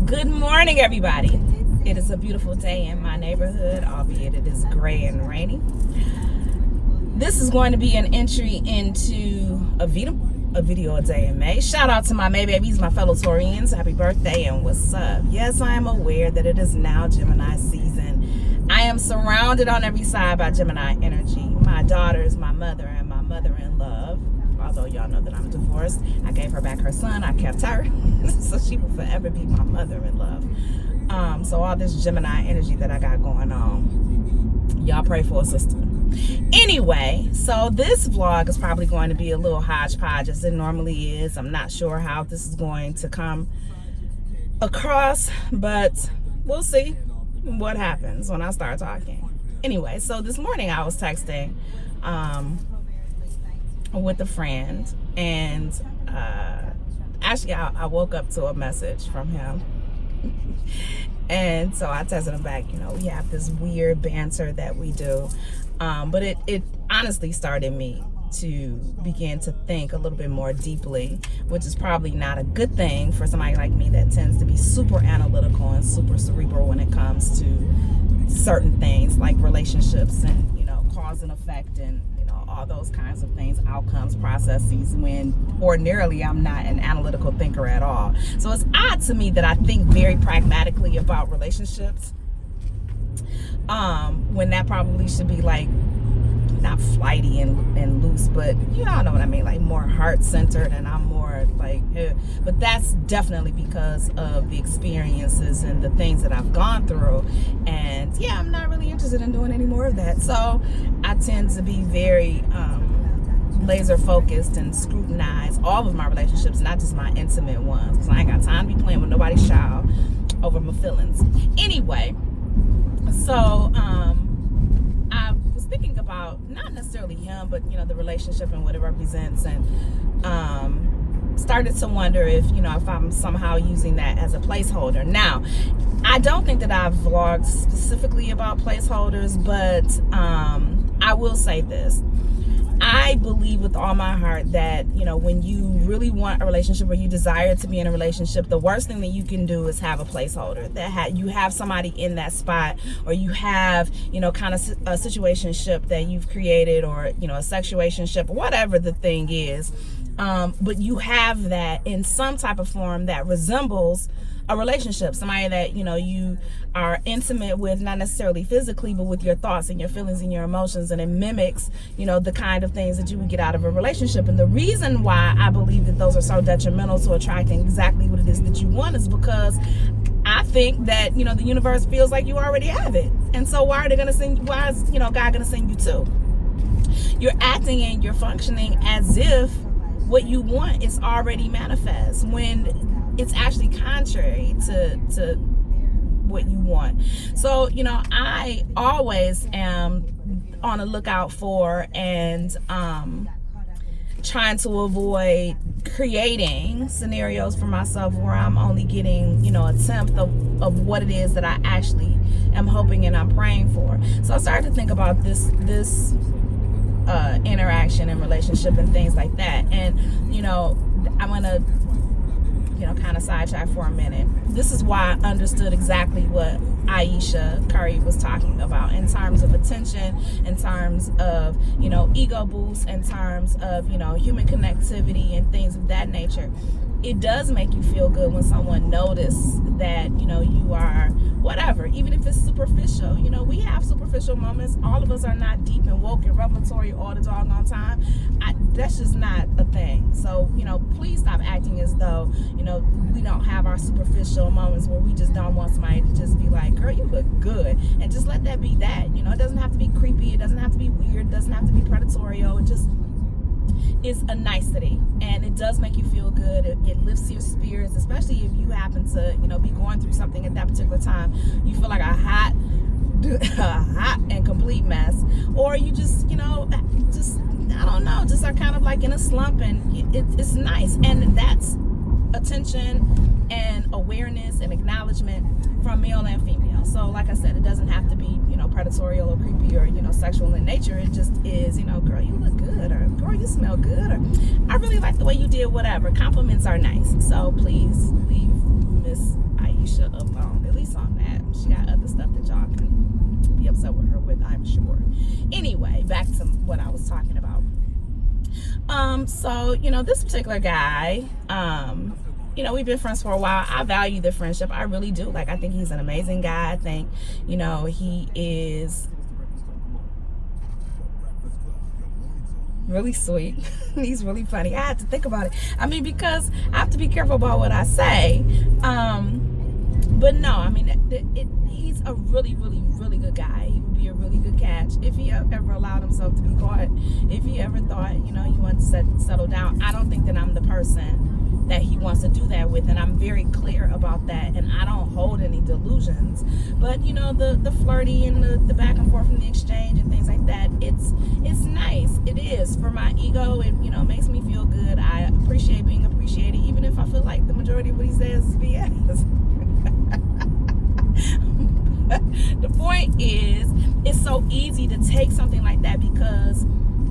Good morning, everybody. It is a beautiful day in my neighborhood, albeit it is gray and rainy. This is going to be an entry into AVADIM, a video a day in May. Shout out to my May babies, my fellow Taurians. Happy birthday and what's up? Yes, I am aware that it is now Gemini season. I am surrounded on every side by Gemini energy. My daughters, my mother, and my mother-in-law. Although y'all know that I'm divorced, I gave her back her son. I kept her, so she will forever be my mother-in-law. So all this Gemini energy that I got going on, y'all pray for a sister. Anyway, so this vlog is probably going to be a little hodgepodge as it normally is. I'm not sure how this is going to come across, but we'll see what happens when I start talking. Anyway, so this morning I was texting with a friend, and actually I woke up to a message from him. And so I texted him back. You know, we have this weird banter that we do, but it honestly started me to begin to think a little bit more deeply, which is probably not a good thing for somebody like me that tends to be super analytical and super cerebral when it comes to certain things like relationships and, you know, cause and effect and, you know, all those kinds of things, outcomes, processes, when ordinarily I'm not an analytical thinker at all. So it's odd to me that I think very pragmatically about relationships, when that probably should be like not flighty and loose, but you all know what I mean, like more heart-centered, and I'm more like, but that's definitely because of the experiences and the things that I've gone through. And yeah, I'm not really interested in doing any more of that. So I tend to be very laser focused and scrutinize all of my relationships, not just my intimate ones, because I ain't got time to be playing with nobody's child over my feelings. Anyway, so I was thinking about not necessarily him, but you know, the relationship and what it represents, and started to wonder if, you know, if I'm somehow using that as a placeholder. Now, I don't think that I've vlogged specifically about placeholders, but I will say this. I believe with all my heart that, you know, when you really want a relationship or you desire to be in a relationship, the worst thing that you can do is have a placeholder. That you have somebody in that spot, or you have, you know, kind of a situationship that you've created, or, you know, a sexuationship, whatever the thing is. But you have that in some type of form that resembles a relationship, somebody that, you know, you are intimate with, not necessarily physically, but with your thoughts and your feelings and your emotions, and it mimics, you know, the kind of things that you would get out of a relationship. And the reason why I believe that those are so detrimental to attracting exactly what it is that you want is because I think that, you know, the universe feels like you already have it. And so why is, you know, God gonna send you two? You're acting and you're functioning as if what you want is already manifest, when it's actually contrary to what you want. So, you know, I always am on the lookout for and trying to avoid creating scenarios for myself where I'm only getting, you know, a tenth of what it is that I actually am hoping and I'm praying for. So I started to think about this interaction and relationship and things like that. And, you know, I'm gonna, you know, kind of sidetrack for a minute. This is why I understood exactly what Aisha Curry was talking about in terms of attention, in terms of, you know, ego boost, in terms of, you know, human connectivity and things of that nature. It does make you feel good when someone notices that, you know, you are whatever, even if it's superficial. You know, we have superficial moments. All of us are not deep and woke and revelatory all the doggone time. That's just not a thing. So, you know, please stop acting as though, you know, we don't have our superficial moments where we just don't want somebody to just be like, girl, you look good, and just let that be that. You know, it doesn't have to be creepy, it doesn't have to be weird, it doesn't have to be predatorial. It just is a nicety, and it does make you feel good. It lifts your spirits, especially if you happen to, you know, be going through something at that particular time. You feel like a hot and complete mess, or you just, you know, just, I don't know, just are kind of like in a slump, and it's nice. And that's attention and awareness and acknowledgement from male and female. So like I said, it doesn't have to be, you know, predatory or creepy or, you know, sexual in nature. It just is, you know, girl, you look good, or girl, you smell good, or I really like the way you did whatever. Compliments are nice. So please leave Miss Aisha up with her with, I'm sure. Anyway, back to what I was talking about. So, you know, this particular guy, you know, we've been friends for a while. I value the friendship. I really do. Like, I think he's an amazing guy. I think, you know, he is really sweet. He's really funny. I had to think about it. I mean, because I have to be careful about what I say. But no, I mean, he's a really, really, really good guy. He would be a really good catch if he ever allowed himself to be caught. If he ever thought, you know, he wanted to settle down. I don't think that I'm the person that he wants to do that with, and I'm very clear about that, and I don't hold any delusions. But, you know, the flirty and the back and forth and the exchange and things like that, it's nice. It is. For my ego, it, you know, makes me feel good. I appreciate being appreciated, even if I feel like the majority of what he says is BS. The point is, it's so easy to take something like that because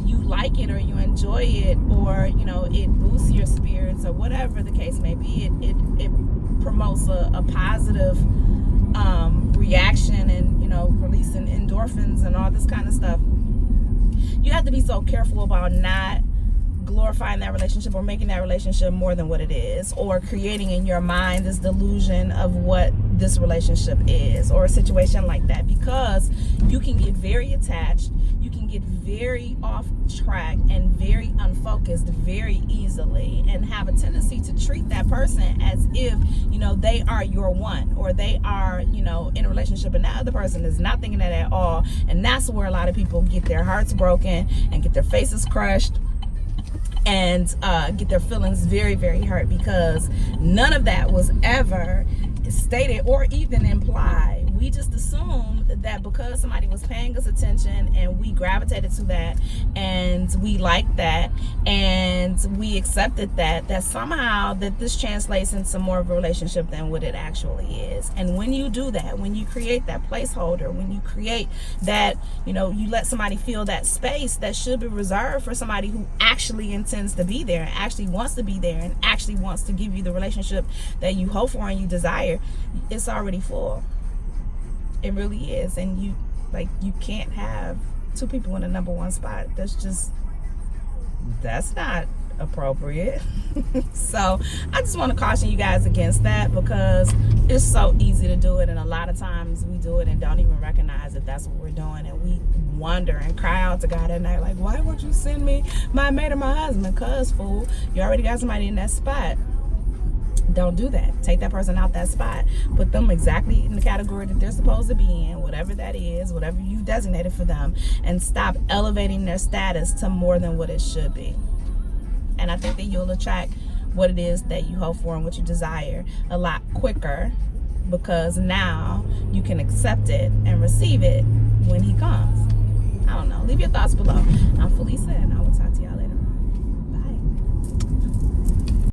you like it or you enjoy it, or, you know, it boosts your spirits or whatever the case may be. It promotes a positive reaction, and, you know, releasing endorphins and all this kind of stuff. You have to be so careful about not glorifying that relationship or making that relationship more than what it is, or creating in your mind this delusion of what this relationship is, or a situation like that, because you can get very attached, you can get very off track and very unfocused very easily, and have a tendency to treat that person as if, you know, they are your one, or they are, you know, in a relationship, and that other person is not thinking that at all. And that's where a lot of people get their hearts broken and get their faces crushed and get their feelings very, very hurt, because none of that was ever stated or even implied. We just assumed that because somebody was paying us attention and we gravitated to that and we liked that and we accepted that somehow that this translates into more of a relationship than what it actually is. And when you do that, when you create that placeholder, when you create that, you know, you let somebody feel that space that should be reserved for somebody who actually intends to be there and actually wants to be there and actually wants to give you the relationship that you hope for and you desire, it's already full. It really is. And you can't have two people in the number one spot. That's not appropriate. So I just want to caution you guys against that, because it's so easy to do it, and a lot of times we do it and don't even recognize that that's what we're doing, and we wonder and cry out to God at night like, why would you send me my mate or my husband? Cause, fool, you already got somebody in that spot. Don't do that. Take that person out that spot. Put them exactly in the category that they're supposed to be in, whatever that is, whatever you designated for them, and stop elevating their status to more than what it should be. And I think that you'll attract what it is that you hope for and what you desire a lot quicker, because now you can accept it and receive it when he comes. I don't know. Leave your thoughts below. I'm Felisa, and I will talk to y'all later.